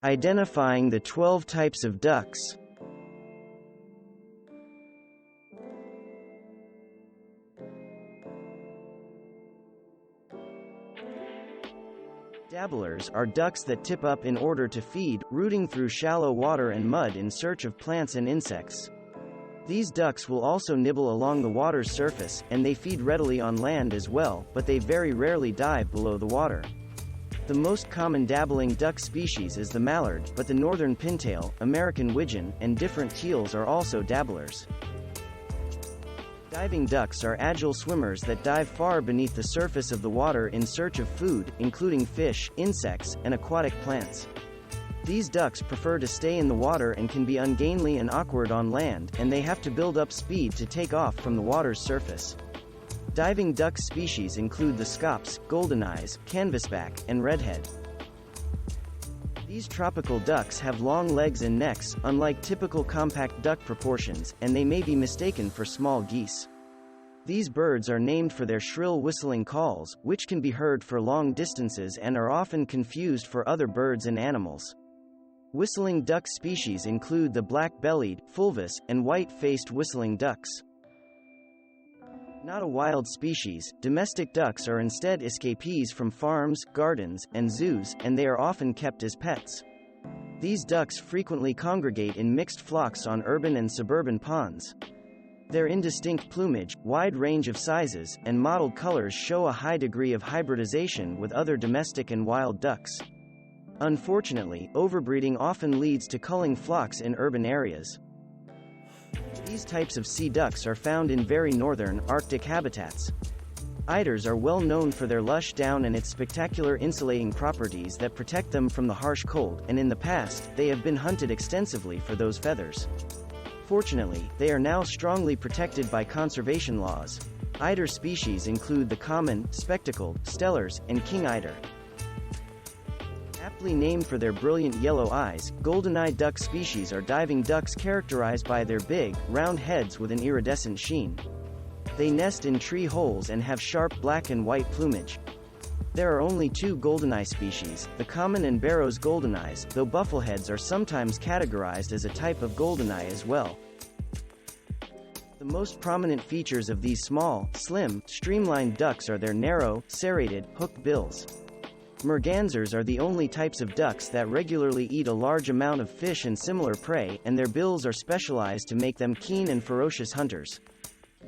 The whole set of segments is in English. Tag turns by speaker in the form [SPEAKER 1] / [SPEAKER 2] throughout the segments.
[SPEAKER 1] Identifying the 12 types of ducks. Dabblers are ducks that tip up in order to feed, rooting through shallow water and mud in search of plants and insects. These ducks will also nibble along the water's surface, and they feed readily on land as well, but they very rarely dive below the water. The most common dabbling duck species is the mallard, but the northern pintail, American widgeon, and different teals are also dabblers. Diving ducks are agile swimmers that dive far beneath the surface of the water in search of food, including fish, insects, and aquatic plants. These ducks prefer to stay in the water and can be ungainly and awkward on land, and they have to build up speed to take off from the water's surface. Diving duck species include the scops, goldeneyes, canvasback, and redhead. These tropical ducks have long legs and necks, unlike typical compact duck proportions, and they may be mistaken for small geese. These birds are named for their shrill whistling calls, which can be heard for long distances and are often confused for other birds and animals. Whistling duck species include the black-bellied, fulvous, and white-faced whistling ducks. Not a wild species, domestic ducks are instead escapees from farms, gardens, and zoos, and they are often kept as pets. These ducks frequently congregate in mixed flocks on urban and suburban ponds. Their indistinct plumage, wide range of sizes, and mottled colors show a high degree of hybridization with other domestic and wild ducks. Unfortunately, overbreeding often leads to culling flocks in urban areas. These types of sea ducks are found in very northern, Arctic habitats. Eiders are well known for their lush down and its spectacular insulating properties that protect them from the harsh cold, and in the past, they have been hunted extensively for those feathers. Fortunately, they are now strongly protected by conservation laws. Eider species include the common, spectacled, stellars, and king eider. Aptly named for their brilliant yellow eyes, Goldeneye duck species are diving ducks characterized by their big, round heads with an iridescent sheen. They nest in tree holes and have sharp black and white plumage. There are only two Goldeneye species, the common and Barrow's Goldeneyes, though buffleheads are sometimes categorized as a type of Goldeneye as well. The most prominent features of these small, slim, streamlined ducks are their narrow, serrated, hooked bills. Mergansers are the only types of ducks that regularly eat a large amount of fish and similar prey, and their bills are specialized to make them keen and ferocious hunters.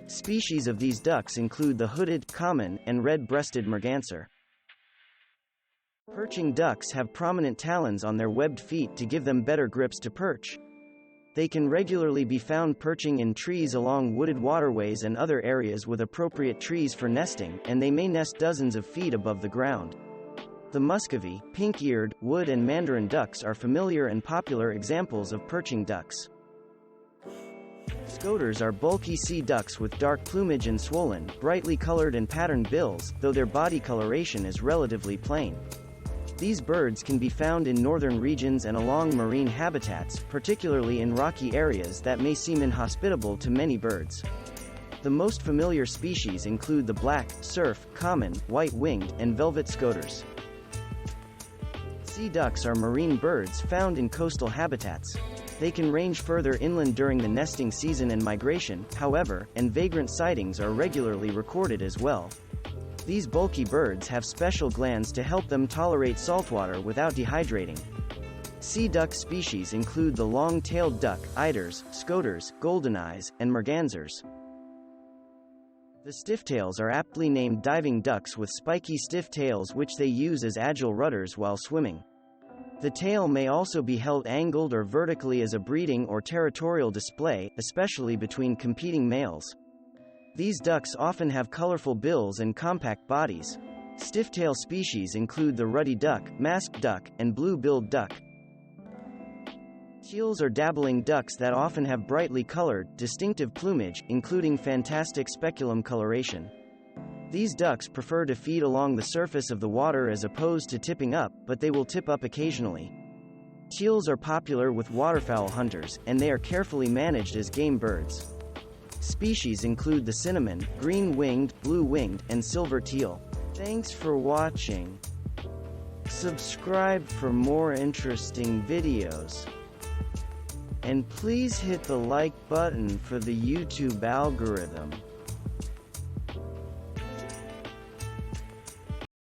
[SPEAKER 1] Species of these ducks include the hooded, common, and red-breasted Merganser. Perching ducks have prominent talons on their webbed feet to give them better grips to perch. They can regularly be found perching in trees along wooded waterways and other areas with appropriate trees for nesting, and they may nest dozens of feet above the ground. The Muscovy, pink-eared, wood and mandarin ducks are familiar and popular examples of perching ducks. Scoters are bulky sea ducks with dark plumage and swollen, brightly colored and patterned bills, though their body coloration is relatively plain. These birds can be found in northern regions and along marine habitats, particularly in rocky areas that may seem inhospitable to many birds. The most familiar species include the black, surf, common, white-winged, and velvet scoters. Sea ducks are marine birds found in coastal habitats. They can range further inland during the nesting season and migration, however, and vagrant sightings are regularly recorded as well. These bulky birds have special glands to help them tolerate saltwater without dehydrating. Sea duck species include the long-tailed duck, eiders, scoters, goldeneyes, and mergansers. The stifftails are aptly named diving ducks with spiky stiff tails which they use as agile rudders while swimming. The tail may also be held angled or vertically as a breeding or territorial display, especially between competing males. These ducks often have colorful bills and compact bodies. Stifftail species include the ruddy duck, masked duck, and blue-billed duck. Teals are dabbling ducks that often have brightly colored, distinctive plumage, including fantastic speculum coloration. These ducks prefer to feed along the surface of the water as opposed to tipping up, but they will tip up occasionally. Teals are popular with waterfowl hunters, and they are carefully managed as game birds. Species include the cinnamon, green-winged, blue-winged, and silver teal. Thanks for watching. Subscribe for more interesting videos. And please hit the like button for the YouTube algorithm.